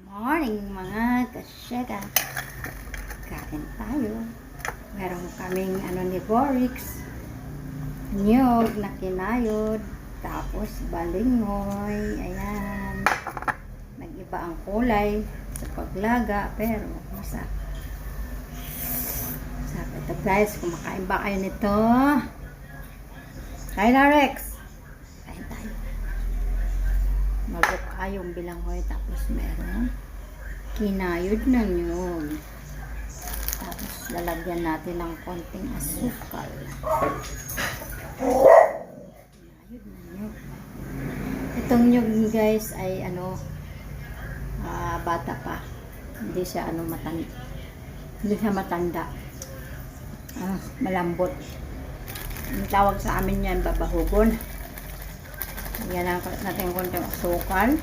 Morning mga kasyega. Kain tayo. Meron kaming ni Borix. Nyog na kinayod. Tapos balingoy. Ayan. Nag-iba ang kulay sa paglaga. Pero masarap. Masarap ito guys. Kumakain ba kayo nito? Kain na Rex. Kain tayo. Magbuka yung bilanghoy. Tapos meron kinayod na nyog. Tapos lalagyan natin ng konting asukal. Kinayod na nyog. Itong nyog guys ay bata pa. Hindi siya matanda. Hindi siya matanda. Malambot. Ang tawag sa amin yan, babahugon. Lagyan natin konting asukal.